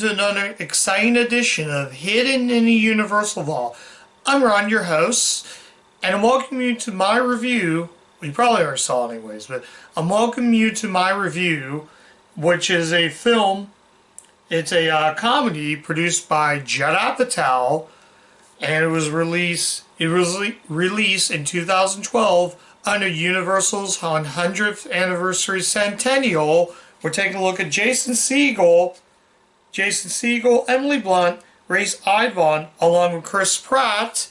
to another exciting edition of Hidden in the Universal Vault. I'm Ron, your host, and I'm welcoming you to my review. Well, you probably already saw it anyways, but I'm welcoming you to my review, which is a film. It's a comedy produced by Judd Apatow, and it was released in 2012 under Universal's 100th anniversary centennial. We're taking a look at Jason Segel, Emily Blunt, Rhys Ifans, along with Chris Pratt,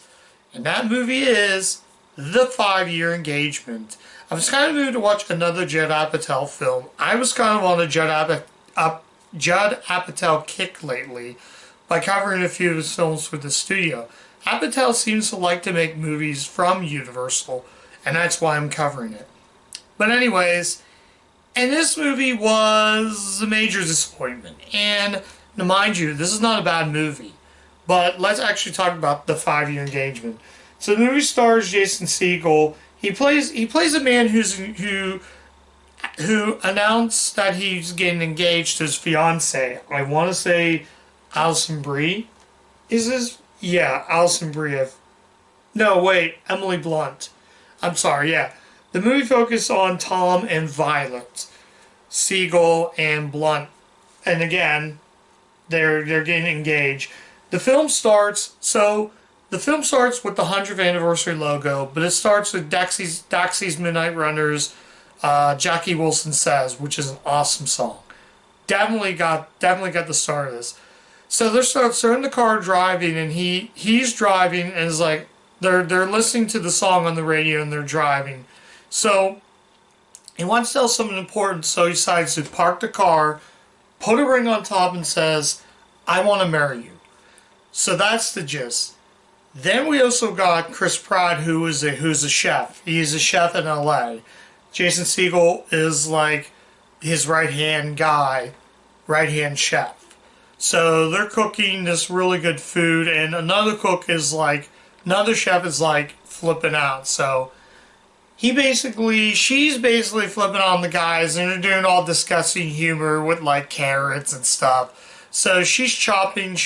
and that movie is The 5-Year Engagement. I was kind of moved to watch another Judd Apatow film. I was kind of on a Judd Apatow kick lately by covering a few of his films for the studio. Apatow seems to like to make movies from Universal, and that's why I'm covering it. But anyways, and this movie was a major disappointment. And now mind you, this is not a bad movie. But let's actually talk about The 5-Year Engagement. So the movie stars Jason Segel. He plays a man who announced that he's getting engaged to his fiancée. I want to say Alison Brie. Is this? Yeah, Alison Brie. No, wait, Emily Blunt. I'm sorry, yeah. The movie focused on Tom and Violet, Segel and Blunt, and again, they're getting engaged. The film starts with the 100th anniversary logo, but it starts with Dexy's Midnight Runners, Jackie Wilson Says, which is an awesome song. Definitely got the start of this. So they're in the car driving, and he's driving, and is like they're listening to the song on the radio, and they're driving. So he wants to tell someone important, so he decides to park the car, put a ring on top, and says, "I want to marry you." So that's the gist. Then we also got Chris Pratt, who's a chef. He's a chef in LA. Jason Segel is like his right-hand chef. So they're cooking this really good food, and another chef is like flipping out. So she's basically flipping on the guys, and they're doing all disgusting humor with like carrots and stuff. So she's chopping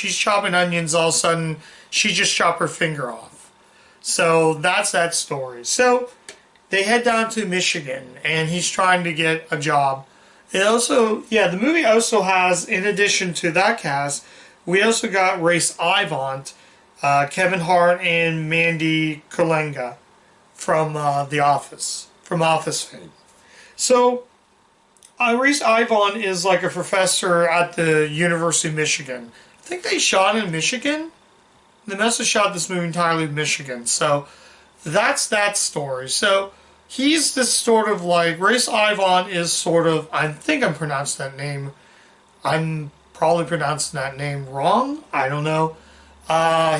onions. All of a sudden, she just chopped her finger off. So that's that story. So they head down to Michigan, and he's trying to get a job. The movie also has, in addition to that cast, we also got Rhys Ifans, Kevin Hart, and Mandy Kalinga from The Office, from Office fame. So, Rhys Ifans is like a professor at the University of Michigan. I think they shot in Michigan. They must have shot this movie entirely in Michigan. So, that's that story. So, he's this sort of like, Rhys Ifans is sort of, I think I'm pronouncing that name. I'm probably pronouncing that name wrong. I don't know. I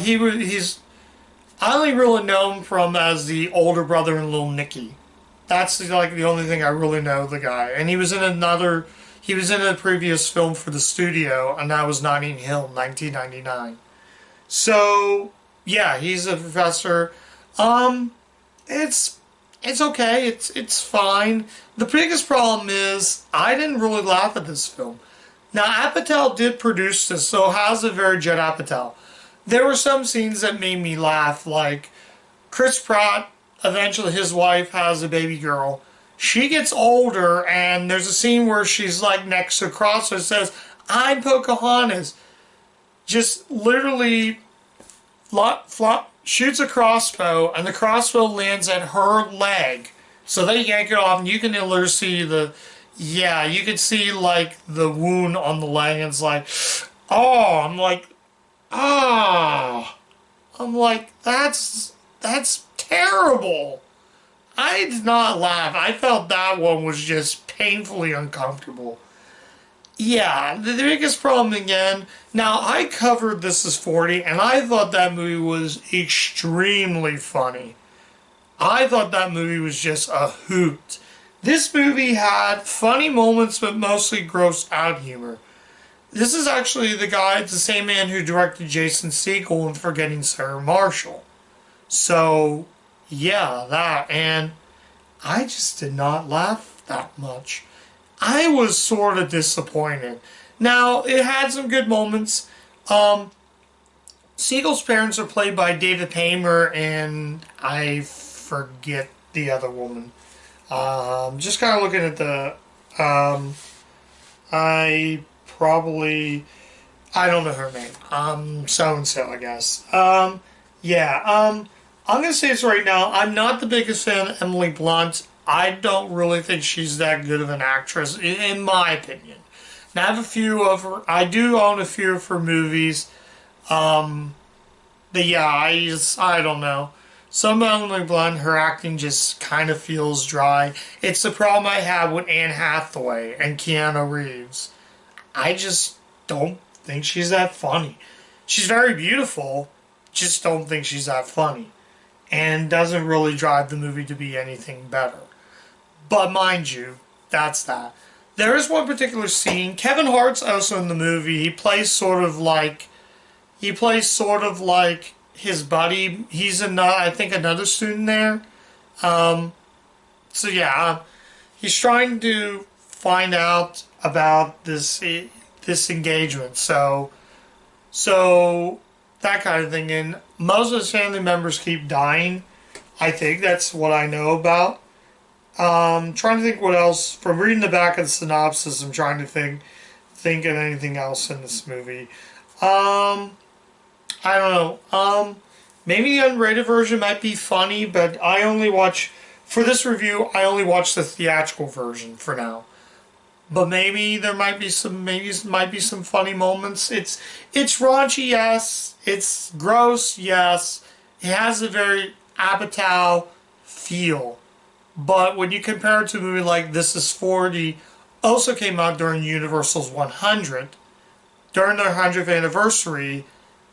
only really know him from as the older brother in Little Nicky. That's like the only thing I really know the guy. And he was in a previous film for the studio, and that was Notting Hill, 1999. So, yeah, he's a professor. It's okay. It's fine. The biggest problem is I didn't really laugh at this film. Now, Apatow did produce this, so how's it very Judd Apatow? There were some scenes that made me laugh, like Chris Pratt, eventually his wife has a baby girl. She gets older, and there's a scene where she's like next to a crossbow. It says, "I'm Pocahontas." Just literally shoots a crossbow, and the crossbow lands at her leg. So they yank it off, and you can literally see you can see like the wound on the leg, and it's like, oh, I'm like, that's terrible. I did not laugh. I felt that one was just painfully uncomfortable. Yeah, the biggest problem again, now I covered This Is 40, and I thought that movie was extremely funny. I thought that movie was just a hoot. This movie had funny moments, but mostly gross out humor. This is actually the same man who directed Jason Segel and Forgetting Sarah Marshall. So, yeah, that, and I just did not laugh that much. I was sort of disappointed. Now, it had some good moments. Siegel's parents are played by David Paymer and I forget the other woman. Just kind of looking at the. I probably. I don't know her name. So and so, I guess. Yeah. I'm gonna say this right now. I'm not the biggest fan of Emily Blunt. I don't really think she's that good of an actress, in my opinion. Now, I have a few of her. I do own a few of her movies. But yeah, I don't know. Some of Emily Blunt, her acting just kind of feels dry. It's the problem I have with Anne Hathaway and Keanu Reeves. I just don't think she's that funny. She's very beautiful, just don't think she's that funny. And doesn't really drive the movie to be anything better. But mind you, that's that. There is one particular scene. Kevin Hart's also in the movie. He plays sort of like his buddy. He's I think another student there. So yeah, he's trying to find out about this engagement. So that kind of thing. And most of his family members keep dying. I think that's what I know about. Trying to think what else. From reading the back of the synopsis, I'm trying to think of anything else in this movie. I don't know. Maybe the unrated version might be funny, but for this review, I only watched the theatrical version for now. But maybe there might be some funny moments. It's raunchy, yes. It's gross, yes. It has a very Apatow feel. But when you compare it to a movie like This Is 40, also came out during Universal's 100, during their 100th anniversary,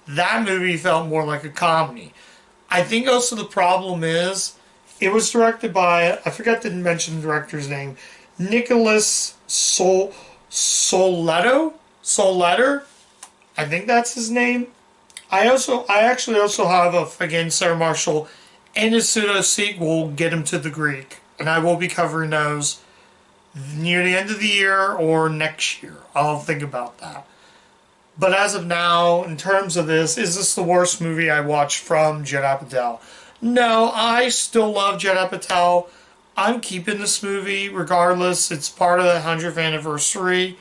that movie felt more like a comedy. I think also the problem is, it was directed by, I forgot to mention the director's name, Nicholas Soletter? I think that's his name. I actually also have again, Sarah Marshall and his pseudo sequel, Get Him to the Greek. And I will be covering those near the end of the year or next year. I'll think about that. But as of now, in terms of this, is this the worst movie I watched from Judd Apatow? No, I still love Judd Apatow. I'm keeping this movie regardless. It's part of the 100th anniversary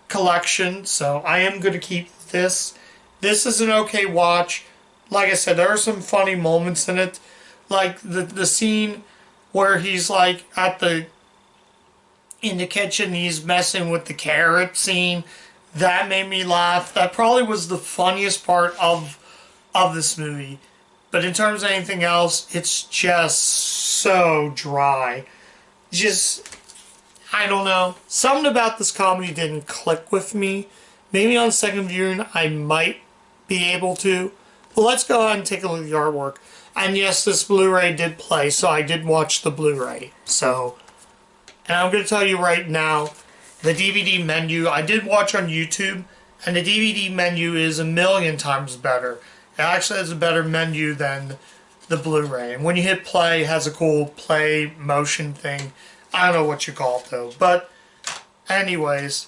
collection, so I am going to keep this. This is an okay watch. Like I said, there are some funny moments in it. Like the scene where he's like in the kitchen, he's messing with the carrot scene. That made me laugh. That probably was the funniest part of this movie. But in terms of anything else, it's just so dry. I don't know. Something about this comedy didn't click with me. Maybe on second viewing, I might be able to. But let's go ahead and take a look at the artwork. And yes, this Blu-ray did play, so I did watch the Blu-ray. And I'm going to tell you right now, the DVD menu, I did watch on YouTube, and the DVD menu is a million times better. It actually has a better menu than the Blu-ray. And when you hit play, it has a cool play motion thing. I don't know what you call it though. But anyways,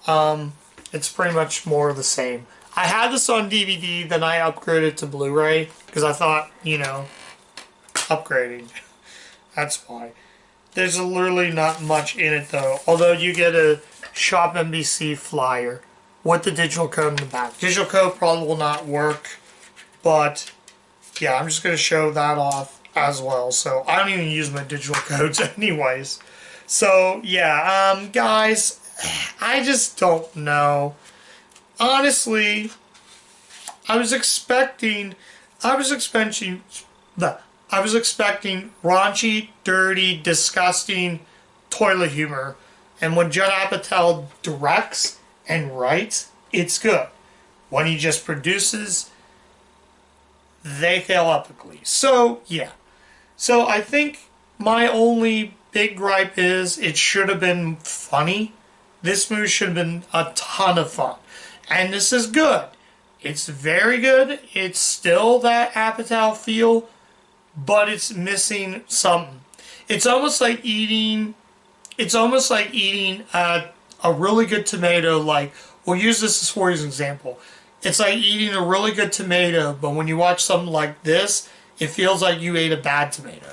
it's pretty much more of the same. I had this on DVD, then I upgraded to Blu-ray because I thought, upgrading. That's why. There's literally not much in it though. Although you get a Shop NBC flyer with the digital code in the back. Digital code probably will not work, but yeah, I'm just going to show that off as well. So I don't even use my digital codes anyways. So yeah, guys, I just don't know. Honestly, I was expecting raunchy, dirty, disgusting toilet humor. And when Judd Apatow directs and writes, it's good. When he just produces, they fail epically. So, yeah. So, I think my only big gripe is it should have been funny. This movie should have been a ton of fun. And this is good. It's very good. It's still that Apatow feel, but it's missing something. It's almost like eating a really good tomato, like we'll use this for as an example. It's like eating a really good tomato, but when you watch something like this, it feels like you ate a bad tomato.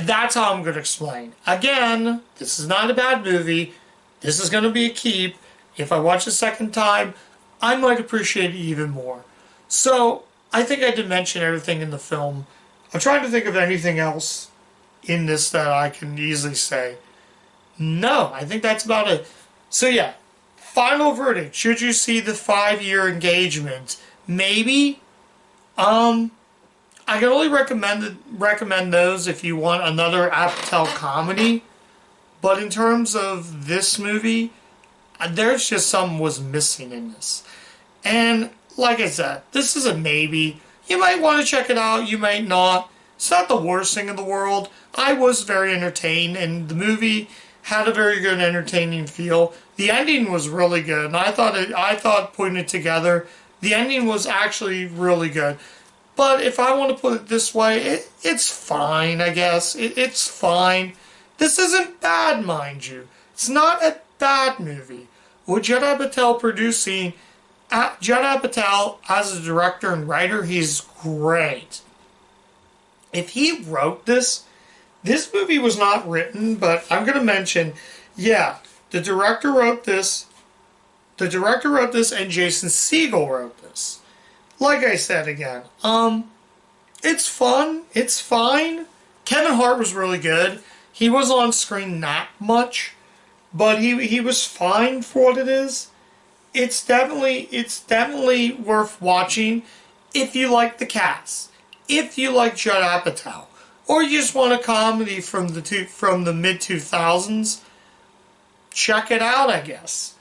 That's how I'm going to explain. Again, this is not a bad movie. This is going to be a keep. If I watch a second time, I might appreciate it even more. So, I think I did mention everything in the film. I'm trying to think of anything else in this that I can easily say. No, I think that's about it. So yeah, final verdict. Should you see the 5-year engagement? Maybe. I can only recommend those if you want another Apatow comedy. But in terms of this movie, there's just something was missing in this. And like I said, this is a maybe. You might want to check it out, you might not. It's not the worst thing in the world. I was very entertained, and the movie had a very good entertaining feel. The ending was really good, and I thought putting it together, the ending was actually really good. But if I want to put it this way, it's fine, I guess. It's fine. This isn't bad, mind you. It's not a bad movie. With Judd Apatow producing, Judd Apatow as a director and writer, he's great. If he wrote this movie was not written, but I'm going to mention, yeah, the director wrote this. The director wrote this, and Jason Segel wrote this. Like I said again, it's fun. It's fine. Kevin Hart was really good. He was on screen not much, but he was fine for what it is. It's definitely worth watching if you like the cast, if you like Judd Apatow, or you just want a comedy from the mid 2000s. Check it out, I guess.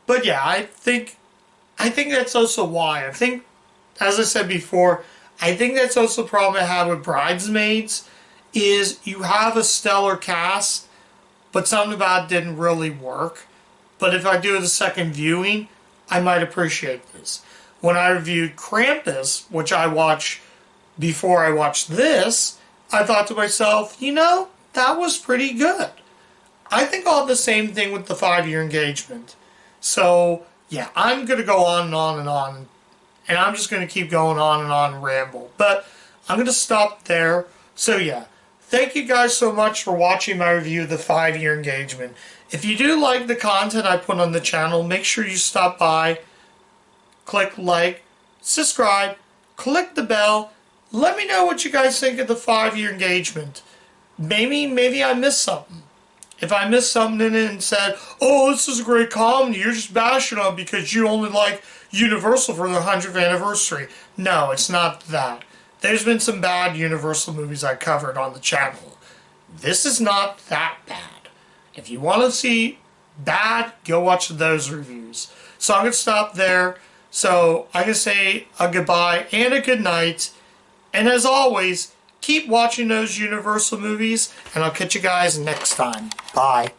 But yeah, I think that's also why. I think, as I said before, I think that's also the problem I have with Bridesmaids, is you have a stellar cast, but something about it didn't really work. But if I do the second viewing, I might appreciate this. When I reviewed Krampus, which I watched before I watched this, I thought to myself, that was pretty good. I think I'll have the same thing with the 5-year engagement. So, yeah, I'm going to go on and on and on. And I'm just going to keep going on and ramble. But I'm going to stop there. So, yeah. Thank you guys so much for watching my review of the 5-year engagement. If you do like the content I put on the channel, make sure you stop by, click like, subscribe, click the bell. Let me know what you guys think of the 5-year engagement. Maybe I missed something. If I missed something in it and said, oh, this is a great comedy, you're just bashing on it because you only like Universal for their 100th anniversary. No, it's not that. There's been some bad Universal movies I covered on the channel. This is not that bad. If you want to see bad, go watch those reviews. So I'm going to stop there. So I'm going to say a goodbye and a good night. And as always, keep watching those Universal movies, and I'll catch you guys next time. Bye.